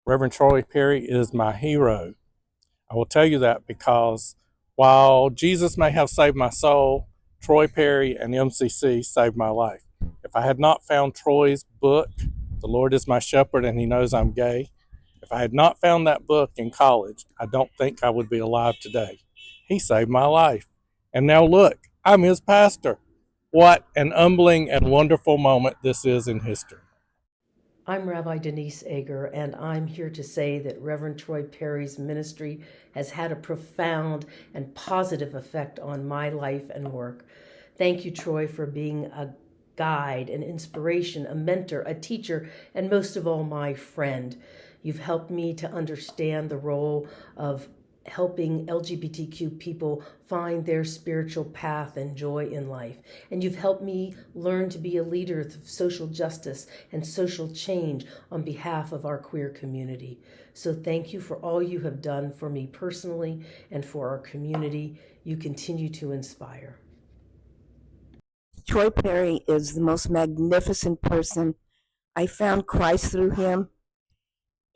Reverend Troy Perry is my hero. I will tell you that because while Jesus may have saved my soul, Troy Perry and MCC saved my life. If I had not found Troy's book, The Lord is My Shepherd and He Knows I'm Gay, if I had not found that book in college, I don't think I would be alive today. He saved my life. And now look, I'm his pastor. What an humbling and wonderful moment this is in history. I'm Rabbi Denise Ager, and I'm here to say that Reverend Troy Perry's ministry has had a profound and positive effect on my life and work. Thank you, Troy, for being a guide, an inspiration, a mentor, a teacher, and most of all, my friend. You've helped me to understand the role of helping LGBTQ people find their spiritual path and joy in life. And you've helped me learn to be a leader of social justice and social change on behalf of our queer community. So thank you for all you have done for me personally and for our community. You continue to inspire. Troy Perry is the most magnificent person. I found Christ through him,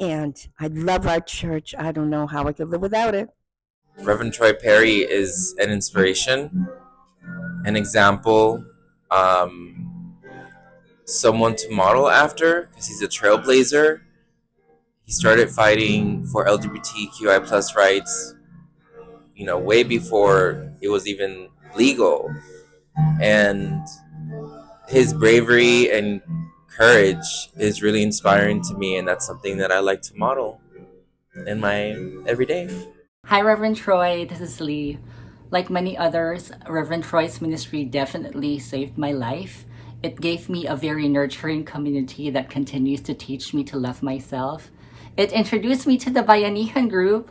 and I love our church. I don't know how I could live without it. Reverend Troy Perry is an inspiration, an example, someone to model after because he's a trailblazer. He started fighting for LGBTQI plus rights, way before it was even legal. And his bravery and courage is really inspiring to me, and that's something that I like to model in my everyday. Hi, Reverend Troy. This is Lee. Like many others, Reverend Troy's ministry definitely saved my life. It gave me a very nurturing community that continues to teach me to love myself. It introduced me to the Bayanihan group,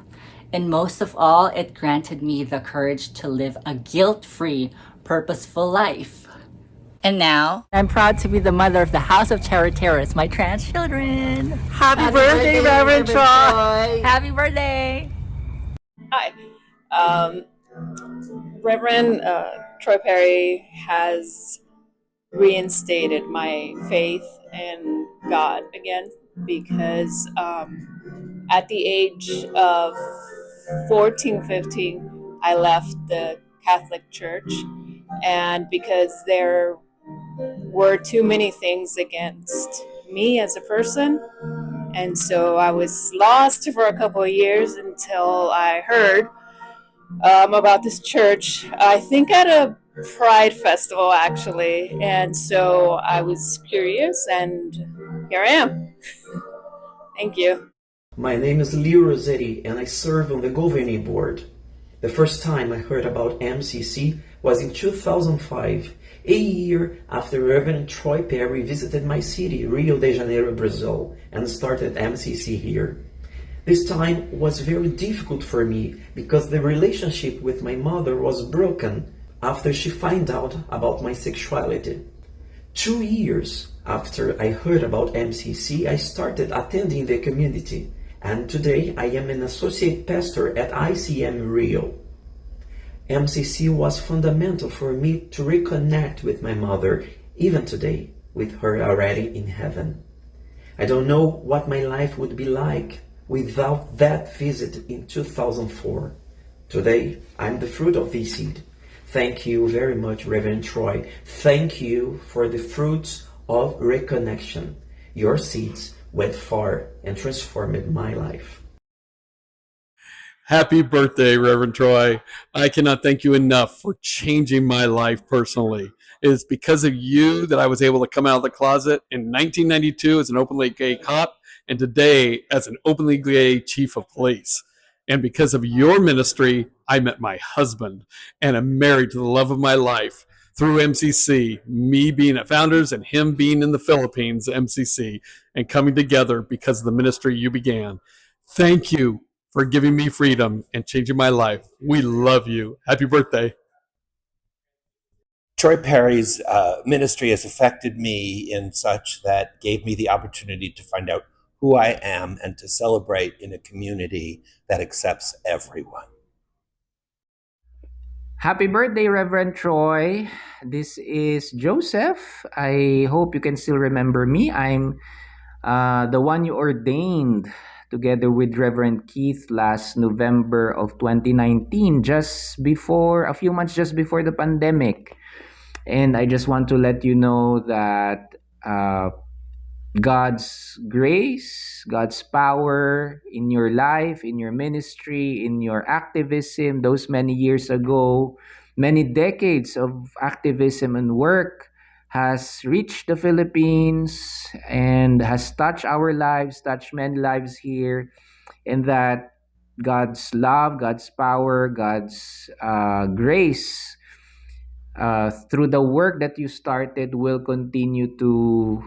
and most of all, it granted me the courage to live a guilt-free, purposeful life. And now, I'm proud to be the mother of the House of Terror, my trans children. Happy birthday, Reverend Troy! Happy birthday! Hi. Reverend Troy Perry has reinstated my faith in God again because at the age of 14, 15, I left the Catholic Church, and because there were too many things against me as a person, and so I was lost for a couple of years until I heard about this church, I think at a Pride festival actually, and so I was curious, and here I am. Thank you. My name is Leo Rossetti, and I serve on the governing board. The first time I heard about MCC was in 2005, a year after Reverend Troy Perry visited my city, Rio de Janeiro, Brazil, and started MCC here. This time was very difficult for me because the relationship with my mother was broken after she found out about my sexuality. 2 years after I heard about MCC, I started attending the community, and today I am an associate pastor at ICM Rio. MCC was fundamental for me to reconnect with my mother, even today, with her already in heaven. I don't know what my life would be like without that visit in 2004. Today, I'm the fruit of this seed. Thank you very much, Reverend Troy. Thank you for the fruits of reconnection. Your seeds went far and transformed my life. Happy birthday, Reverend Troy. I cannot thank you enough for changing my life personally. It is because of you that I was able to come out of the closet in 1992 as an openly gay cop, and today as an openly gay chief of police. And because of your ministry, I met my husband and am married to the love of my life through MCC, me being at Founders and him being in the Philippines, MCC, and coming together because of the ministry you began. Thank you for giving me freedom and changing my life. We love you. Happy birthday. Troy Perry's ministry has affected me in such that gave me the opportunity to find out who I am and to celebrate in a community that accepts everyone. Happy birthday, Reverend Troy. This is Joseph. I hope you can still remember me. I'm the one you ordained together with Reverend Keith last November of 2019, a few months just before the pandemic. And I just want to let you know that God's grace, God's power in your life, in your ministry, in your activism, those many years ago, many decades of activism and work has reached the Philippines and has touched our lives, touched many lives here, and that God's love, God's power, God's grace through the work that you started will continue to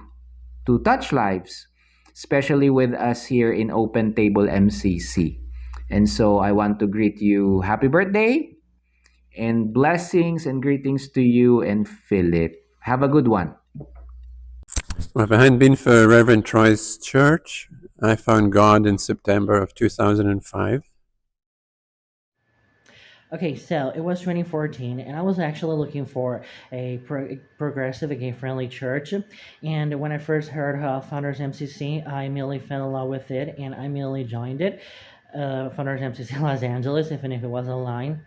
touch lives, especially with us here in Open Table MCC. And so I want to greet you happy birthday and blessings and greetings to you and Philip. Have a good one. Well, if it hadn't been for Reverend Troy's church, I found God in September of 2005. Okay, so it was 2014, and I was actually looking for a progressive and gay-friendly church. And when I first heard Founders MCC, I immediately fell in love with it, and I immediately joined it. Founders MCC Los Angeles, even if it was online.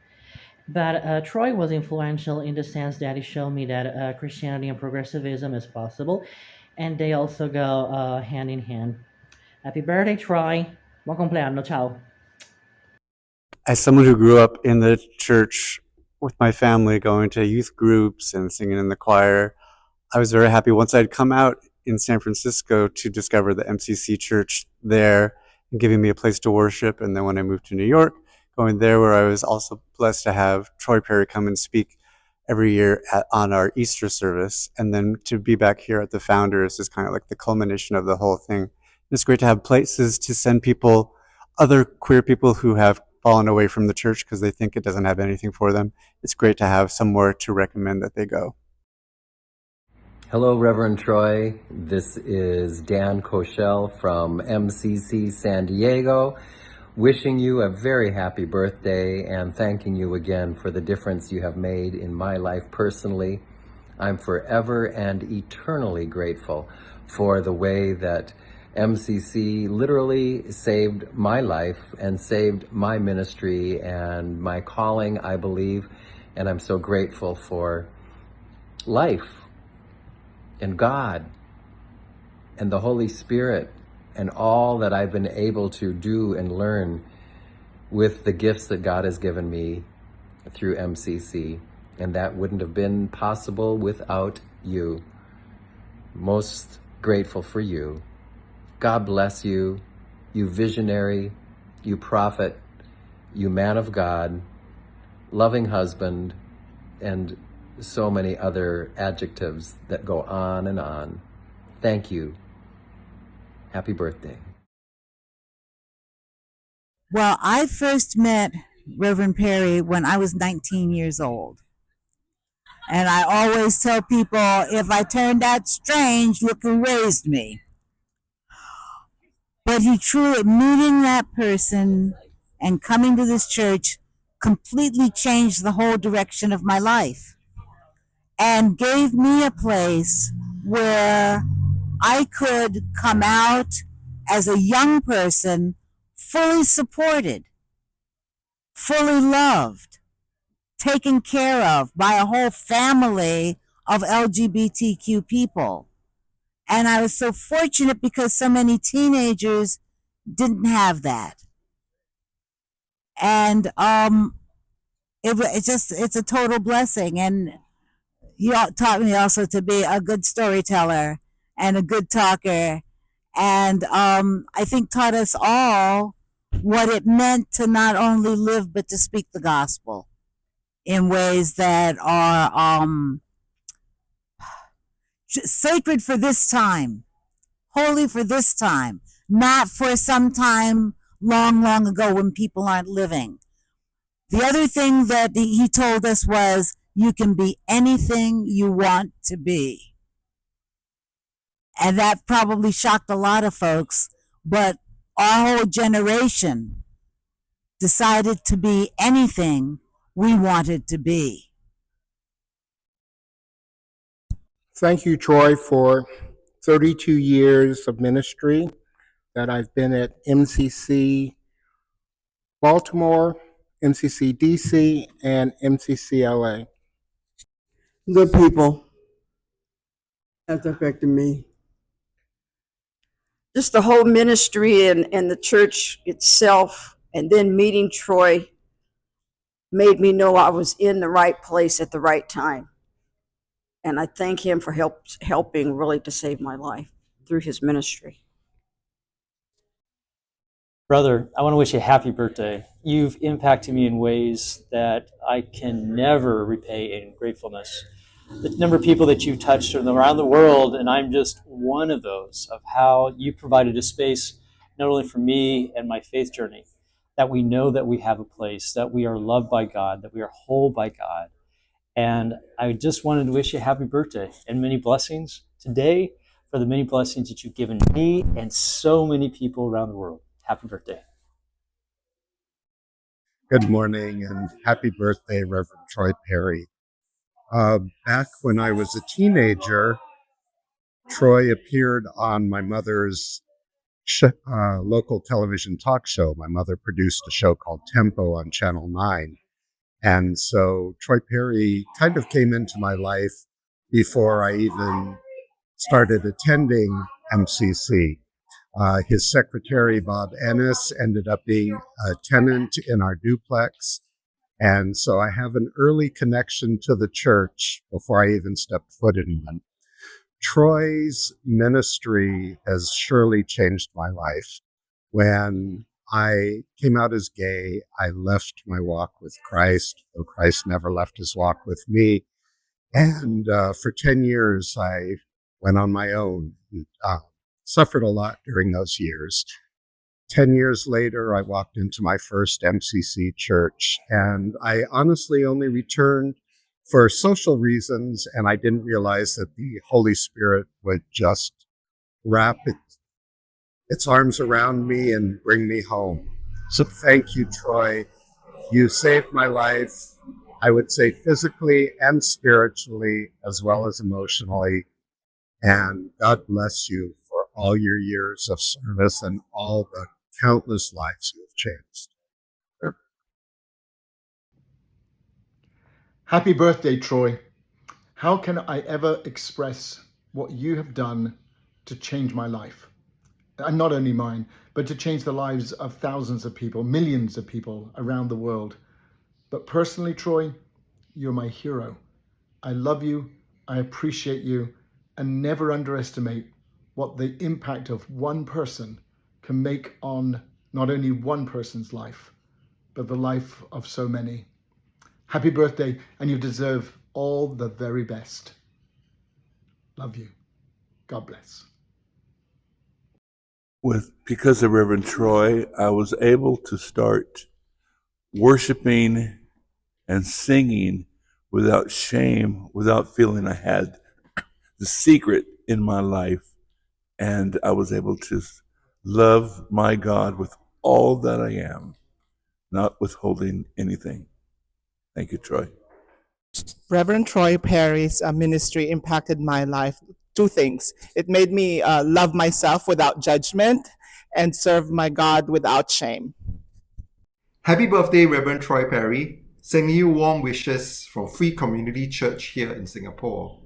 But Troy was influential in the sense that he showed me that Christianity and progressivism is possible, and they also go hand in hand. Happy birthday, Troy! Buon compleanno, ciao! As someone who grew up in the church with my family, going to youth groups and singing in the choir, I was very happy once I'd come out in San Francisco to discover the MCC church there and giving me a place to worship. And then when I moved to New York, going there where I was also blessed to have Troy Perry come and speak every year on our Easter service. And then to be back here at the Founders is kind of like the culmination of the whole thing. It's great to have places to send people, other queer people who have fallen away from the church because they think it doesn't have anything for them. It's great to have somewhere to recommend that they go. Hello, Reverend Troy. This is Dan Koshel from MCC San Diego, wishing you a very happy birthday and thanking you again for the difference you have made in my life personally. I'm forever and eternally grateful for the way that MCC literally saved my life and saved my ministry and my calling, I believe. And I'm so grateful for life and God and the Holy Spirit and all that I've been able to do and learn with the gifts that God has given me through MCC. And that wouldn't have been possible without you. Most grateful for you. God bless you, you visionary, you prophet, you man of God, loving husband, and so many other adjectives that go on and on. Thank you. Happy birthday. Well, I first met Reverend Perry when I was 19 years old. And I always tell people, if I turned out strange, look who raised me. But he truly, meeting that person and coming to this church completely changed the whole direction of my life and gave me a place where I could come out as a young person, fully supported, fully loved, taken care of by a whole family of LGBTQ people. And I was so fortunate because so many teenagers didn't have that. And it's a total blessing. And he taught me also to be a good storyteller and a good talker. And I think taught us all what it meant to not only live, but to speak the gospel in ways that are sacred for this time, holy for this time, not for some time long, long ago when people aren't living. The other thing that he told us was, you can be anything you want to be. And that probably shocked a lot of folks, but our whole generation decided to be anything we wanted to be. Thank you, Troy, for 32 years of ministry. that I've been at MCC Baltimore, MCC DC, and MCC LA. Good people. That's affected me. Just the whole ministry and the church itself, and then meeting Troy made me know I was in the right place at the right time. And I thank him for helping really to save my life through his ministry. Brother, I want to wish you a happy birthday. You've impacted me in ways that I can never repay in gratefulness. The number of people that you've touched around the world, and I'm just one of those, of how you provided a space not only for me and my faith journey, that we know that we have a place, that we are loved by God, that we are whole by God. And I just wanted to wish you a happy birthday and many blessings today for the many blessings that you've given me and so many people around the world. Happy birthday. Good morning and happy birthday, Reverend Troy Perry. Back when I was a teenager, Troy appeared on my mother's local television talk show. My mother produced a show called Tempo on Channel 9. And so Troy Perry kind of came into my life before I even started attending MCC. His secretary, Bob Ennis, ended up being a tenant in our duplex. And so I have an early connection to the church before I even stepped foot in one. Troy's ministry has surely changed my life. When I came out as gay, I left my walk with Christ, though Christ never left his walk with me. And for 10 years, I went on my own, suffered a lot during those years. 10 years later, I walked into my first MCC church, and I honestly only returned for social reasons, and I didn't realize that the Holy Spirit would just wrap its arms around me and bring me home. So thank you, Troy. You saved my life, I would say physically and spiritually, as well as emotionally. And God bless you for all your years of service and all the countless lives you have changed. Happy birthday, Troy. How can I ever express what you have done to change my life? And not only mine, but to change the lives of thousands of people, millions of people around the world. But personally, Troy, you're my hero. I love you, I appreciate you, and never underestimate what the impact of one person can make on not only one person's life, but the life of so many. Happy birthday, and you deserve all the very best. Love you. God bless. Because of Reverend Troy, I was able to start worshiping and singing without shame, without feeling I had the secret in my life. And I was able to love my God with all that I am, not withholding anything. Thank you, Troy. Reverend Troy Perry's ministry impacted my life. Two things. It made me love myself without judgment and serve my God without shame. Happy birthday, Reverend Troy Perry. Sending you warm wishes from Free Community Church here in Singapore.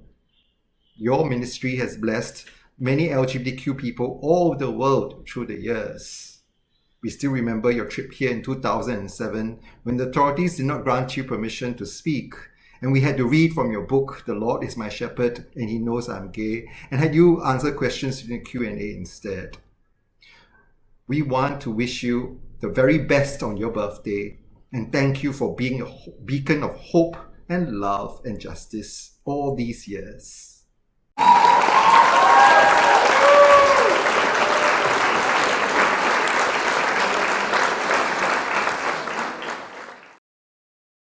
Your ministry has blessed many LGBTQ people all over the world through the years. We still remember your trip here in 2007 when the authorities did not grant you permission to speak, and we had to read from your book, The Lord is My Shepherd and He Knows I'm Gay, and had you answer questions in the Q&A instead. We want to wish you the very best on your birthday and thank you for being a beacon of hope and love and justice all these years.